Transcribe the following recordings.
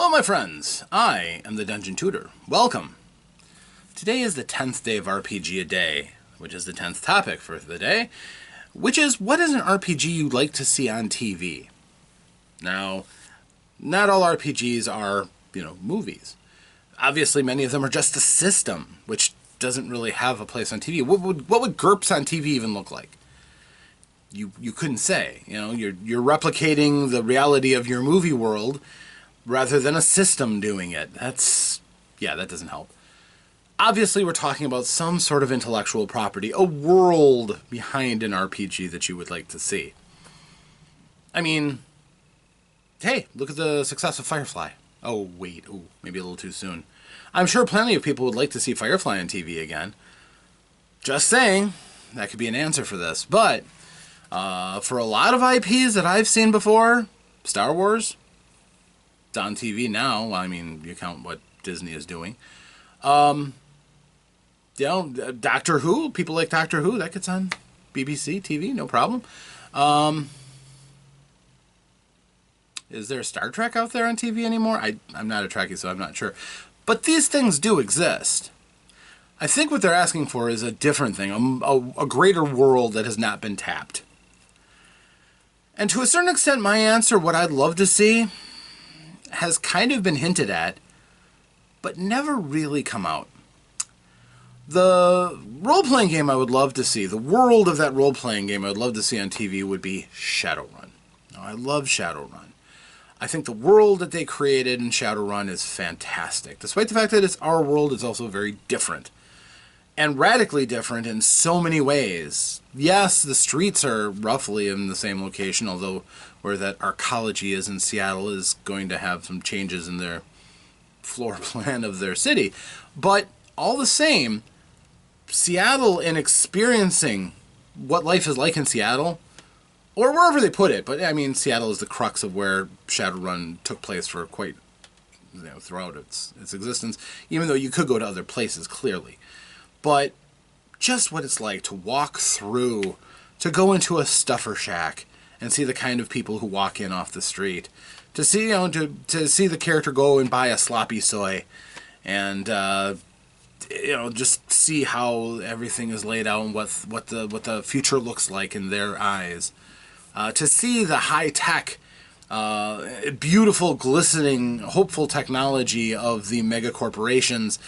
Hello my friends, I am the Dungeon Tutor. Welcome. Today is the 10th day of RPGaDay, which is the 10th topic for the day, which is what is an RPG you'd like to see on TV? Now, not all RPGs are, movies. Obviously many of them are just a system, which doesn't really have a place on TV. What would GURPS on TV even look like? You couldn't say. You're replicating the reality of your movie world rather than a system doing it. That doesn't help. Obviously, we're talking about some sort of intellectual property, a world behind an RPG that you would like to see. I mean, hey, look at the success of Firefly. Oh, wait, maybe a little too soon. I'm sure plenty of people would like to see Firefly on TV again. Just saying, that could be an answer for this. But for a lot of IPs that I've seen before, Star Wars, it's on TV now. Well, I mean, you count what Disney is doing. Doctor Who, people like Doctor Who, that gets on BBC TV, no problem. Is there Star Trek out there on TV anymore? I'm not a Trekkie, so I'm not sure. But these things do exist. I think what they're asking for is a different thing, a greater world that has not been tapped. And to a certain extent, my answer, what I'd love to see, has kind of been hinted at, but never really come out. The role-playing game I would love to see, the world of that role-playing game I would love to see on TV would be Shadowrun. Now, I love Shadowrun. I think the world that they created in Shadowrun is fantastic. Despite the fact that it's our world, it's also very different. And radically different in so many ways. Yes, the streets are roughly in the same location, although where that arcology is in Seattle is going to have some changes in their floor plan of their city. But all the same, Seattle, in experiencing what life is like in Seattle, or wherever they put it, but I mean, Seattle is the crux of where Shadowrun took place for quite, throughout its existence, even though you could go to other places, clearly. But just what it's like to walk through, to go into a stuffer shack and see the kind of people who walk in off the street, to see, to see the character go and buy a sloppy soy, and just see how everything is laid out and what the future looks like in their eyes. To see the high-tech, beautiful, glistening, hopeful technology of the mega corporations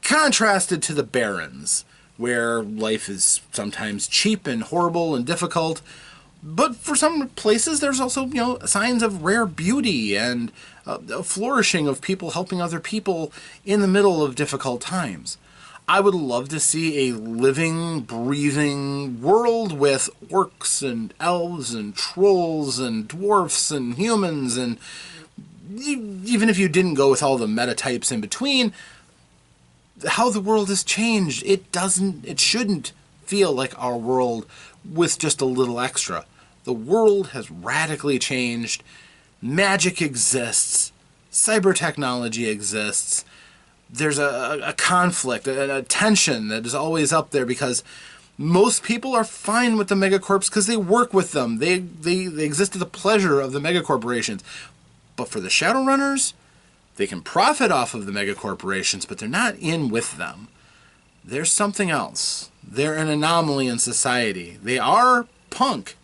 contrasted to the barrens, where life is sometimes cheap and horrible and difficult. But for some places, there's also, signs of rare beauty and a flourishing of people helping other people in the middle of difficult times. I would love to see a living, breathing world with orcs and elves and trolls and dwarfs and humans, and even if you didn't go with all the meta types in between, how the world has changed. It shouldn't feel like our world with just a little extra. The world has radically changed. Magic exists. Cyber technology exists. There's a conflict, a tension that is always up there because most people are fine with the megacorps because they work with them. They exist at the pleasure of the megacorporations. But for the Shadowrunners, they can profit off of the megacorporations, but they're not in with them. There's something else. They're an anomaly in society. They are punk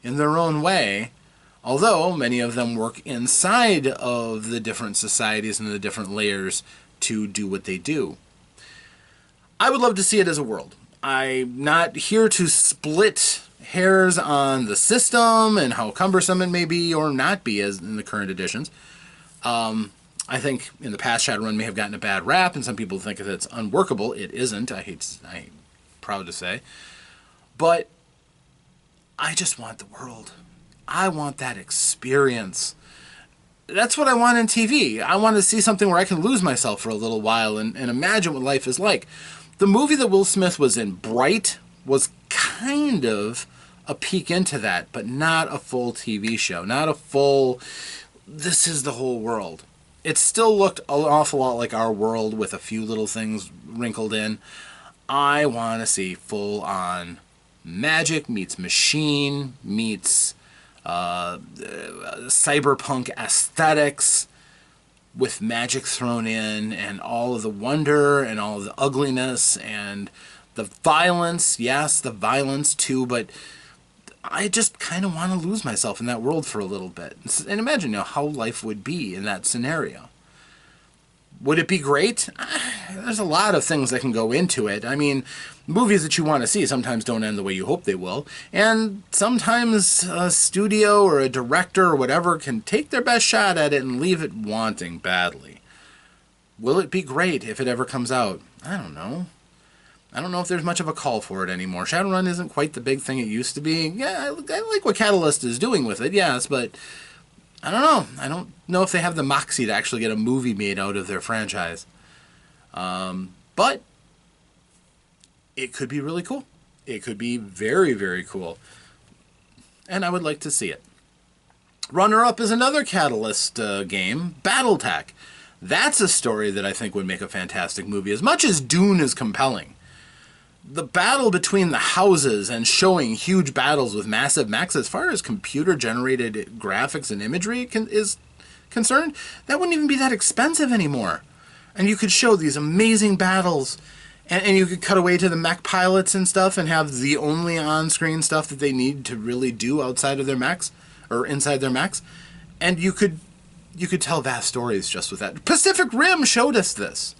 in their own way, although many of them work inside of the different societies and the different layers to do what they do. I would love to see it as a world. I'm not here to split hairs on the system and how cumbersome it may be or not be as in the current editions. I think in the past Shadowrun may have gotten a bad rap, and some people think that it's unworkable. It isn't. I'm proud to say. But I just want the world. I want that experience. That's what I want in TV. I want to see something where I can lose myself for a little while and imagine what life is like. The movie that Will Smith was in, Bright, was kind of a peek into that, but not a full TV show. Not a full, this is the whole world. It still looked an awful lot like our world with a few little things wrinkled in. I want to see full-on magic meets machine meets cyberpunk aesthetics. with magic thrown in, and all of the wonder and all of the ugliness and the violence. Yes, the violence too, but I just kind of want to lose myself in that world for a little bit. And imagine, you know, how life would be in that scenario. Would it be great? There's a lot of things that can go into it. I mean, movies that you want to see sometimes don't end the way you hope they will. And sometimes a studio or a director or whatever can take their best shot at it and leave it wanting badly. Will it be great if it ever comes out? I don't know. I don't know if there's much of a call for it anymore. Shadowrun isn't quite the big thing it used to be. Yeah, I like what Catalyst is doing with it, yes, but I don't know. I don't know if they have the moxie to actually get a movie made out of their franchise. But it could be really cool. It could be very, very cool. And I would like to see it. Runner-up is another Catalyst game, Battletech. That's a story that I think would make a fantastic movie. As much as Dune is compelling, the battle between the houses and showing huge battles with massive mechs, as far as computer-generated graphics and imagery is concerned, that wouldn't even be that expensive anymore. And you could show these amazing battles, and you could cut away to the mech pilots and stuff and have the only on-screen stuff that they need to really do outside of their mechs, or inside their mechs. And you could tell vast stories just with that. Pacific Rim showed us this.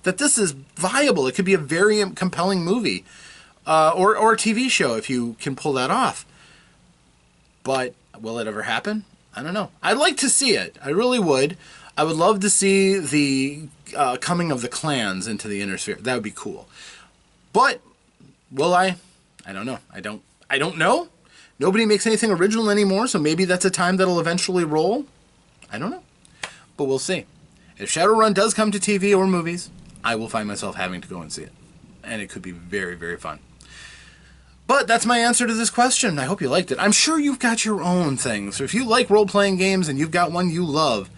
That this is viable. It could be a very compelling movie. Or a TV show if you can pull that off. But will it ever happen? I don't know. I'd like to see it. I really would. I would love to see the coming of the clans into the Inner Sphere. That would be cool. But will I? I don't know. I don't know. Nobody makes anything original anymore, so maybe that's a time that'll eventually roll. I don't know. But we'll see. If Shadowrun does come to TV or movies, I will find myself having to go and see it. And it could be very, very fun. But that's my answer to this question. I hope you liked it. I'm sure you've got your own things. So if you like role-playing games and you've got one you love,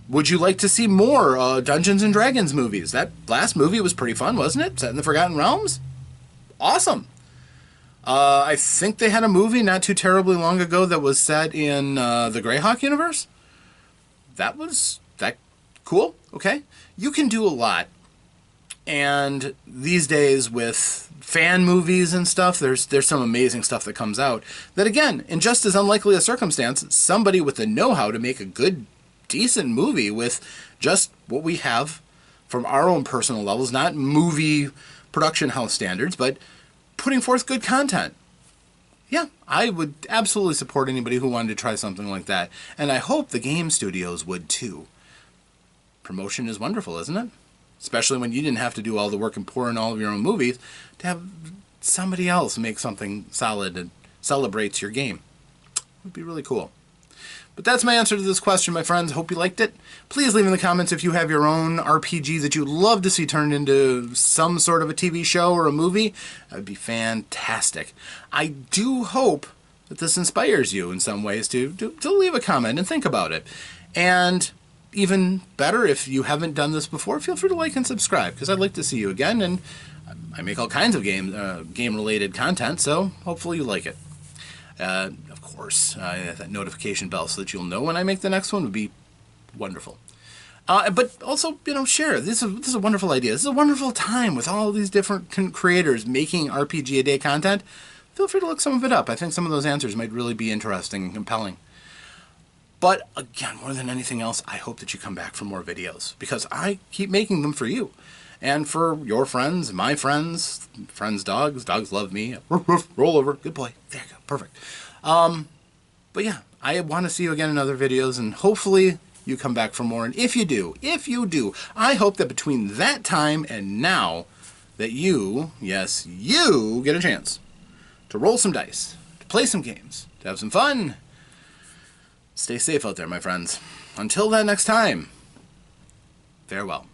would you like to see more Dungeons & Dragons movies? That last movie was pretty fun, wasn't it? Set in the Forgotten Realms? Awesome. I think they had a movie not too terribly long ago that was set in the Greyhawk universe. That cool. Okay. You can do a lot. And these days with fan movies and stuff, there's some amazing stuff that comes out that, again, in just as unlikely a circumstance, somebody with the know-how to make a good, decent movie with just what we have from our own personal levels, not movie production house standards, but putting forth good content. Yeah, I would absolutely support anybody who wanted to try something like that. And I hope the game studios would too. Promotion is wonderful, isn't it? Especially when you didn't have to do all the work and pour in all of your own movies, to have somebody else make something solid and celebrates your game. It would be really cool. But that's my answer to this question, my friends. Hope you liked it. Please leave in the comments if you have your own RPG that you'd love to see turned into some sort of a TV show or a movie. That would be fantastic. I do hope that this inspires you in some ways to leave a comment and think about it. And even better, if you haven't done this before, feel free to like and subscribe, because I'd like to see you again, and I make all kinds of game-related content, so hopefully you like it. Of course, that notification bell so that you'll know when I make the next one would be wonderful. But also, share. This is a wonderful idea. This is a wonderful time with all these different creators making RPGaDay content. Feel free to look some of it up. I think some of those answers might really be interesting and compelling. But again, more than anything else, I hope that you come back for more videos, because I keep making them for you and for your friends, my friends, dogs. Dogs love me. Roll over. Good boy. There you go. Perfect. But yeah, I want to see you again in other videos, and hopefully you come back for more. And if you do, I hope that between that time and now that you, yes, you get a chance to roll some dice, to play some games, to have some fun. Stay safe out there, my friends. Until that next time, farewell.